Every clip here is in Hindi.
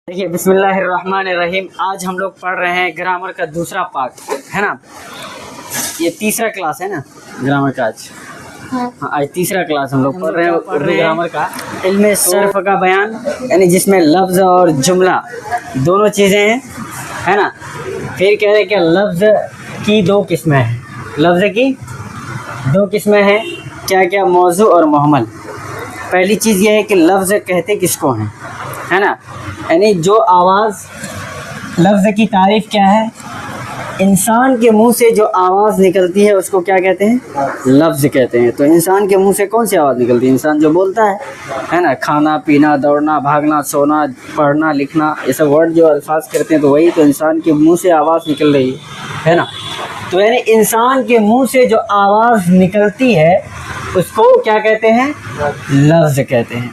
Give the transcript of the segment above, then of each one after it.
देखिए बिस्मिल्लाहिर्रहमानिर्रहीम। आज हम लोग पढ़ रहे हैं ग्रामर का दूसरा पार्ट, है ना। ये तीसरा क्लास है ना ग्रामर का आज। हाँ, आज तीसरा क्लास हम लोग पढ़ रहे हैं उर्दू ग्रामर का इल्मे सर्फ का बयान, यानी जिसमें लफ्ज़ और जुमला दोनों चीज़ें हैं, है ना। फिर कह रहे कि लफ्ज़ की दो किस्में हैं, लफ्ज़ की दो किस्में हैं, क्या क्या, मौजू और मुहम्मल। पहली चीज़ ये है कि लफ्ज़ कहते किसको हैं, है ना, यानी जो आवाज़, लफ्ज़ की तारीफ़ क्या है, इंसान के मुंह से जो आवाज़ निकलती है उसको क्या कहते हैं, लफ्ज़ कहते हैं। तो इंसान के मुंह से कौन सी आवाज़ निकलती है, इंसान जो बोलता है ना, खाना पीना, दौड़ना भागना, सोना, पढ़ना लिखना, ये सब वर्ड जो अल्फाज करते हैं, तो वही तो इंसान के मुंह से आवाज़ निकल रही है ना। तो यानी इंसान के मुंह से जो आवाज़ निकलती है उसको क्या कहते हैं, लफ्ज़ कहते हैं।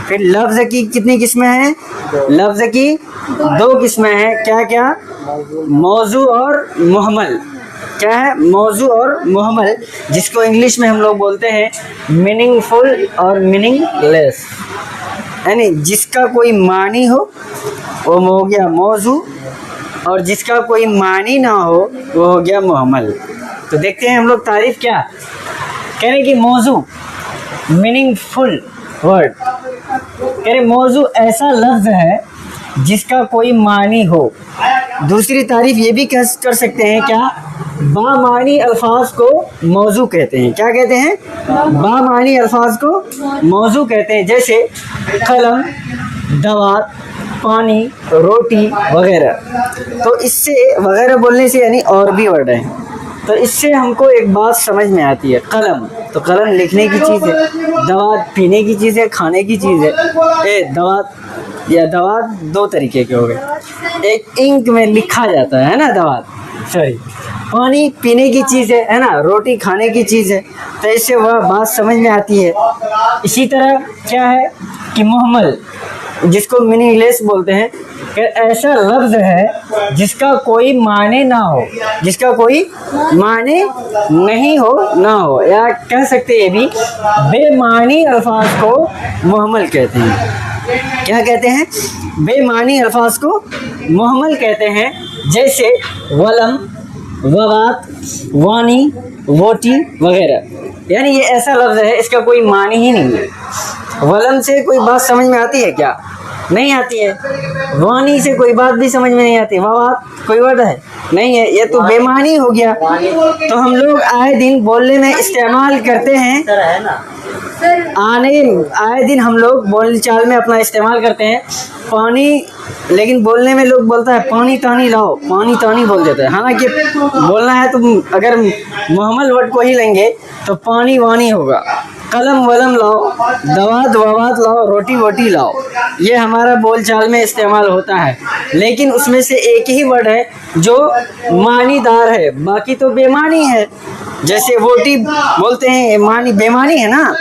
फिर लफ्ज़ की कितनी किस्में हैं, लफ्ज़ की दो किस्में हैं, क्या क्या, मौजू और मुहम्मल। क्या है, मौजू और मुहम्मल, जिसको इंग्लिश में हम लोग बोलते हैं मीनिंगफुल और मीनिंगलेस, यानी जिसका कोई मानी हो वो हो गया मौजू, और जिसका कोई मानी ना हो वो हो गया मुहम्मल। तो देखते हैं हम लोग तारीफ़ क्या कह रहे कि मौजू मीनिंगफुल वर्ड, कह रहे मौजू ऐसा लफ्ज़ है जिसका कोई मानी हो। दूसरी तारीफ़ ये भी कर सकते हैं, क्या, बामानी अल्फाज को मौजू कहते हैं। क्या कहते हैं, बामानी अल्फाज को मौजू कहते हैं, जैसे कलम, दवात, पानी, रोटी वगैरह। तो इससे वगैरह बोलने से यानी और भी वर्ड हैं, तो इससे हमको एक बात समझ में आती है। कलम, तो कलम लिखने की चीज़ है, दवात पीने की चीज़ है, खाने की चीज़ है। दवात या दवात दो तरीके के हो गए, एक इंक में लिखा जाता है ना दवात, सॉरी, पानी पीने की चीज़ है ना, रोटी खाने की चीज़ है। तो इससे वह बात समझ में आती है। इसी तरह क्या है कि मुहम्मल, जिसको मीनिंगलेस बोलते हैं, कि ऐसा लफ्ज़ है जिसका कोई माने ना हो, जिसका कोई माने नहीं हो ना हो, या कह सकते ये भी बेमानी अल्फाज को मुहम्मल कहते हैं। क्या कहते हैं, बेमानी अल्फाज को मुहम्मल कहते हैं, जैसे वलम, ववात, वानी, वोटी वगैरह। यानी ये ऐसा लफ्ज़ है इसका कोई मानी ही नहीं है। वलम से कोई बात समझ में आती है क्या, नहीं आती है। वानी से कोई बात भी समझ में नहीं आती। ववात कोई वर्ड है, नहीं है, ये तो बेमानी हो गया। तो हम लोग आए दिन बोलने में इस्तेमाल करते हैं, आए दिन हम लोग बोल चाल में अपना इस्तेमाल करते हैं पानी, लेकिन बोलने में लोग बोलता है पानी तानी लाओ, पानी तानी बोल देता है। हालांकि बोलना है तो अगर मुहम्मल वर्ड को ही लेंगे तो पानी वानी होगा। कलम वलम लाओ, दवात ववात लाओ, रोटी वोटी लाओ, ये हमारा बोलचाल में इस्तेमाल होता है। लेकिन उसमें से एक ही वर्ड है जो मानीदार है, बाकी तो बेमानी है। जैसे रोटी बोलते हैं, मानी बेमानी है ना।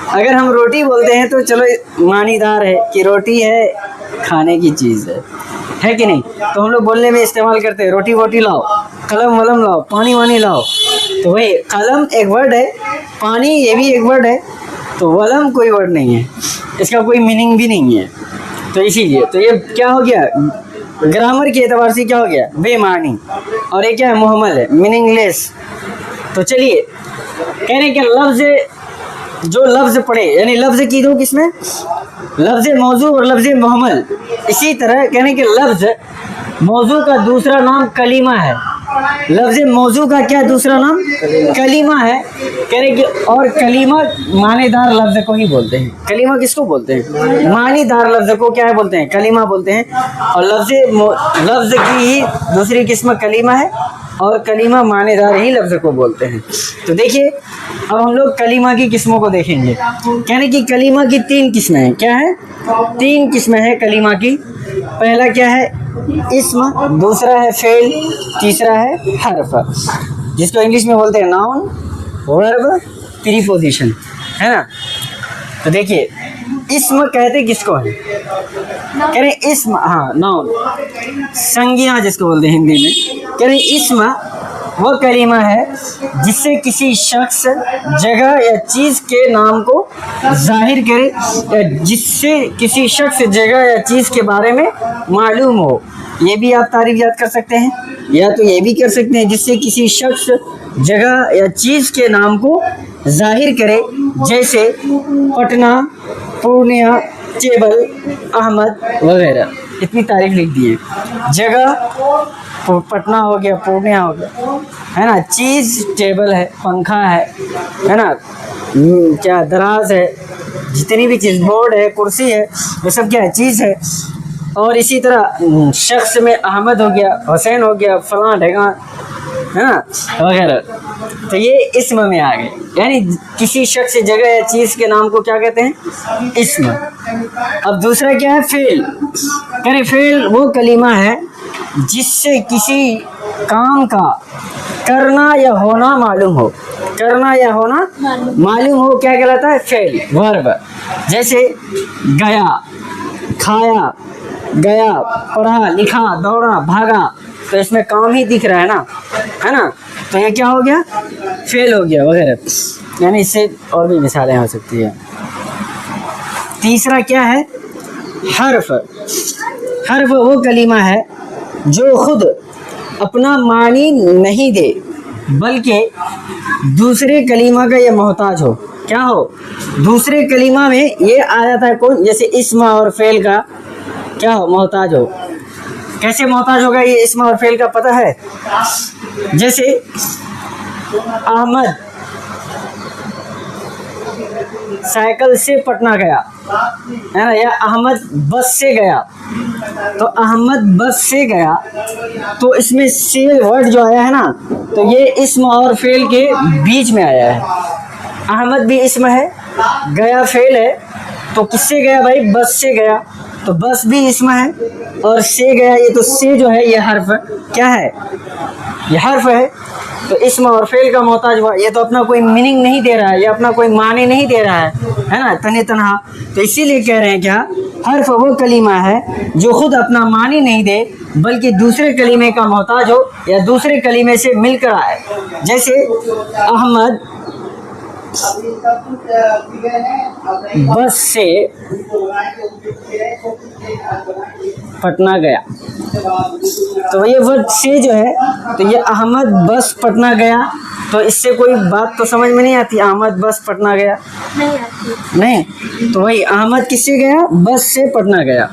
अगर हम रोटी बोलते हैं तो चलो मानीदार है कि रोटी है, खाने की चीज़ है कि नहीं। तो हम लोग बोलने में इस्तेमाल करते हैं रोटी वोटी लाओ, कलम वलम लाओ, पानी वानी लाओ। तो वही कलम एक वर्ड है, पानी ये भी एक वर्ड है, तो वलम कोई वर्ड नहीं है, इसका कोई मीनिंग भी नहीं है। तो इसीलिए तो ये क्या हो गया, ग्रामर के एतबार से क्या हो गया, बेमानी, और ये क्या है, मुहम्मल है, मीनिंगलेस। तो चलिए कह रहे हैं कि लफ्ज़, जो लफ्ज़ पढ़े, यानी लफ्ज़ की दो किस्में, लफ्ज़ मौजू और लफ्ज़ मुहम्मल। इसी तरह कह रहे हैं कि लफ्ज़ मौजू का दूसरा नाम कलीमा है। लफ्ज़ मौजू का क्या दूसरा नाम, कलीमा है। कह रहे कि और कलीमा मानेदार लफ्ज़ को ही बोलते हैं। कलीमा किसको बोलते हैं, मानीदार लफ्ज़ को क्या है बोलते हैं, कलीमा बोलते हैं। और लफ्ज़ की ही दूसरी किस्म कलीमा है, और कलीमा मानेदार ही लफ्ज़ को बोलते हैं। तो देखिए अब हम लोग कलीमा की किस्मों को देखेंगे। कहने की कलीमा की तीन किस्में हैं। क्या है, तीन किस्में हैं कलीमा की। पहला क्या है, इस्म, दूसरा है फेल, तीसरा है हर्फ, जिसको इंग्लिश में बोलते हैं नाउन, वर्ब, प्रीपोजिशन, है ना। तो देखिए इस्म कहते किसको है, कह रहे इस्म, हाँ नाउन, संज्ञा जिसको बोलते हैं हिंदी में। कह रहे इस्म वह कलीमा है जिससे किसी शख्स, जगह या चीज़ के नाम को जाहिर करे, या जिससे किसी शख्स, जगह या चीज़ के बारे में मालूम हो। ये भी आप तारीफ याद कर सकते हैं, या तो ये भी कर सकते हैं जिससे किसी शख्स, जगह या चीज़ के नाम को जाहिर करे, जैसे पटना, पूर्णिया, टेबल, अहमद वगैरह। इतनी तारीफ लिख दी है। जगह पटना हो गया, पूर्णिया हो गया, है ना। चीज़ टेबल है, पंखा है ना, क्या दराज है, जितनी भी चीज़, बोर्ड है, कुर्सी है, ये सब क्या है, चीज़ है। और इसी तरह शख्स में अहमद हो गया, हुसैन हो गया, फलां ढेगा, है ना, वगैरह। तो ये इस्म में आ गए, यानी किसी शख्स, जगह या चीज़ के नाम को क्या कहते हैं, इस्म। अब दूसरा क्या है, फेल। करें, फेल वो कलीमा है जिससे किसी काम का करना या होना मालूम हो। करना या होना मालूम हो क्या कहलाता है, फेल, वर्ब। जैसे गया, खाया, गया, पढ़ा, लिखा, दौड़ा, भागा, तो इसमें काम ही दिख रहा है ना, तो ये क्या हो गया, फेल हो गया वगैरह। यानी इससे और भी मिसालें हो सकती है। तीसरा क्या है, हर्फ। हर्फ वो कलीमा है जो खुद अपना मानी नहीं दे, बल्कि दूसरे कलीमा का ये मोहताज हो। क्या हो, दूसरे कलीमा में ये आ जाता है कौन, जैसे इस्म और फेल का क्या हो, मोहताज हो। कैसे मोहताज होगा ये इस्म और फेल का, पता है। जैसे अहमद साइकिल से पटना गया, है ना, या अहमद बस से गया। तो अहमद बस से गया, तो इसमें से वर्ड जो आया है ना, तो ये इस्म और फेल के बीच में आया है। अहमद भी इस्म है, गया फेल है, तो किससे गया भाई, बस से गया, तो बस भी इस्म है, और से गया, ये तो से जो है ये हर्फ क्या है, ये हर्फ है। तो इस्म और फेल का मोहताज हुआ। ये तो अपना कोई मीनिंग नहीं दे रहा है, ये अपना कोई माने नहीं दे रहा है ना, तने तनहा। तो इसीलिए कह रहे हैं क्या, हर्फ वो कलीमा है जो खुद अपना मानी नहीं दे, बल्कि दूसरे कलीमे का मोहताज हो या दूसरे कलीमे से मिलकर आए। जैसे अहमद बस से पटना गया, तो ये वर्ड से जो है, तो ये अहमद बस पटना गया, तो इससे कोई बात तो समझ में नहीं आती, अहमद बस पटना गया नहीं, तो वही अहमद किससे गया, बस से पटना गया।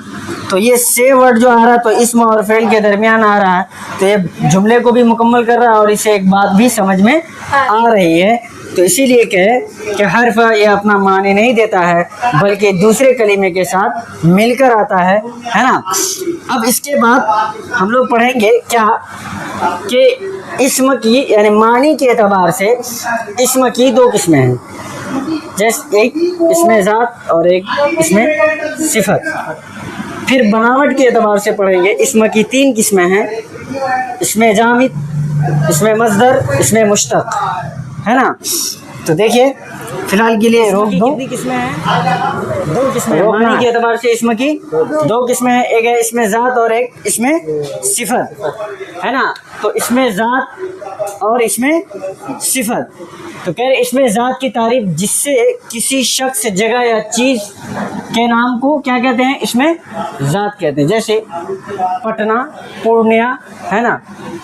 तो ये से वर्ड जो आ रहा है, तो इस्म और फेल के दरमियान आ रहा है, तो ये जुमले को भी मुकम्मल कर रहा है और इसे एक बात भी समझ में आ रही है। तो इसीलिए कहे कि हर्फ ये अपना माने नहीं देता है, बल्कि दूसरे कलीमे के साथ मिलकर आता है ना। अब इसके बाद हम लोग पढ़ेंगे क्या, कि इस्म की यानी मानी के एतबार से इस्म की दो किस्में हैं, जैसे एक इसमें ज़ात और एक इसमें सिफत। फिर बनावट के एतबार से पढ़ेंगे, इस्म की तीन किस्में हैं, इसमें जामिद, इसमें मस्दर, इसमें मुश्तक, है ना। तो देखिए फिलहाल के लिए रोक दो। कितनी किस्में हैं, दो किस्में। मानी के एतबार से इस्म की दो किस्में हैं, एक है इसमें ज़ात और एक इसमें सिफत, है ना। तो इसमें ज़ात और इसमें सिफत, तो कह रहे इसमें ज़ात की तारीफ जिससे किसी शख्स, जगह या चीज़ के नाम को क्या कहते हैं, इसमें ज़ात कहते हैं। जैसे पटना, पूर्णिया, है ना,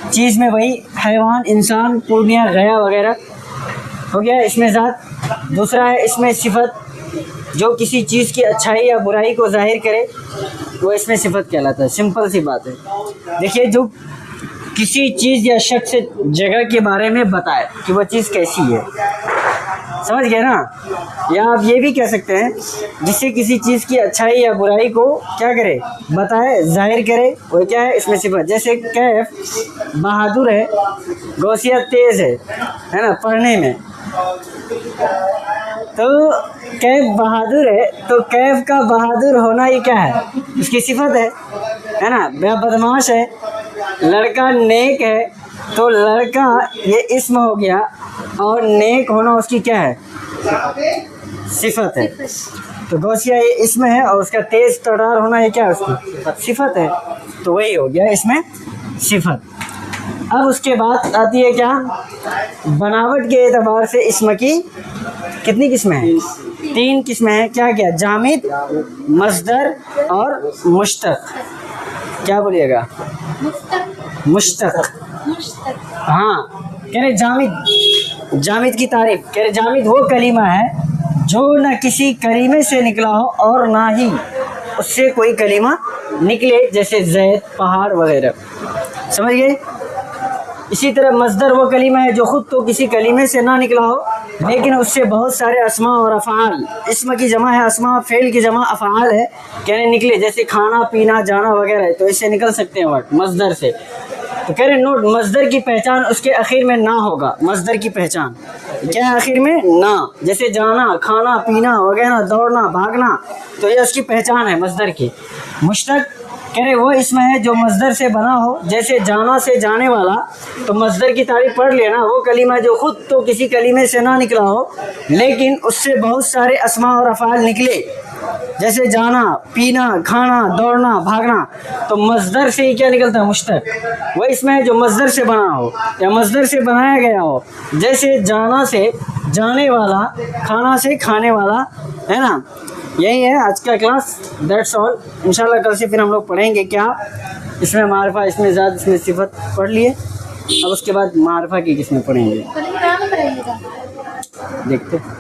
चीज़ में वही हैवान, इंसान, पूर्णिया, गया वगैरह हो गया, इसमें ज़ात। दूसरा है इसमें सिफत, जो किसी चीज़ की अच्छाई या बुराई को जाहिर करे, वो इसमें सिफत कहलाता है। सिंपल सी बात है। देखिए, जो किसी चीज़ या शख्स, जगह के बारे में बताए कि वो चीज़ कैसी है, समझ गए ना। या आप ये भी कह सकते हैं जिससे किसी चीज़ की अच्छाई या बुराई को क्या करे, बताए, जाहिर करे, वो क्या है, इसमें सिफत। जैसे कैफ बहादुर है, गौसिया तेज़ है ना, पढ़ने में। तो कैफ बहादुर है, तो कैफ का बहादुर होना ये क्या है, उसकी सिफत है ना। बदमाश है, लड़का नेक है, तो लड़का ये इस्म हो गया, और नेक होना उसकी क्या है, सिफत है। तो गौसिया ये इस्म है, और उसका तेज तड़ार होना ये क्या है, उसकी सिफत है। तो वही हो गया इसमें सिफत। अब उसके बाद आती है क्या, बनावट के एतबार से इसम की कितनी किस्में हैं? 3 किस्में हैं। क्या क्या? जामिद, मस्दर और मुश्तक। क्या बोलिएगा? मुश्तक। हाँ, कह रहे जामिद, जामिद की तारीफ कह रहे, जामिद वो कलीमा है जो न किसी कलीमे से निकला हो और ना ही उससे कोई कलीमा निकले, जैसे जैद, पहाड़ वगैरह। समझ गए? इसी तरह मस्दर वो कलीमा है जो खुद तो किसी कलीमे से ना निकला हो लेकिन उससे बहुत सारे अस्मा और अफ़आल, इस्म की जमा है अस्मा, फ़ेल की जमा अफ़आल है, कहने निकले, जैसे खाना पीना जाना वगैरह, तो इससे निकल सकते हैं वर्ड मस्दर से। तो कह रहे नोट, मस्दर की पहचान उसके आखिर में ना होगा। मस्दर की पहचान क्या है? आखिर में ना, जैसे जाना, खाना पीना वगैरह, दौड़ना भागना, तो ये उसकी पहचान है मस्दर की। मुश्तक कह रहे वो इसम है जो मस्दर से बना हो, जैसे जाना से जाने वाला, तो मस्दर की तारीफ पढ़ लेना, वो कलीमा जो खुद तो किसी कलीमे से ना निकला हो लेकिन उससे बहुत सारे अस्मा और अफ़आल निकले, जैसे जाना, पीना, खाना, दौड़ना, भागना, तो मस्दर से ही क्या निकलता है? मुश्तक। वह इसमें है जो मस्दर से बना हो या मस्दर से बनाया गया हो, जैसे जाना से जाने वाला, खाना से खाने वाला, है ना। यही है आज का क्लास, दैट्स ऑल। इंशाल्लाह कल से फिर हम लोग पढ़ेंगे क्या, इसमें मारिफा, इसमें ज़ात, इसमें सिफत पढ़ लिए। अब उसके बाद मारिफा की किस्में पढ़ेंगे, देखते।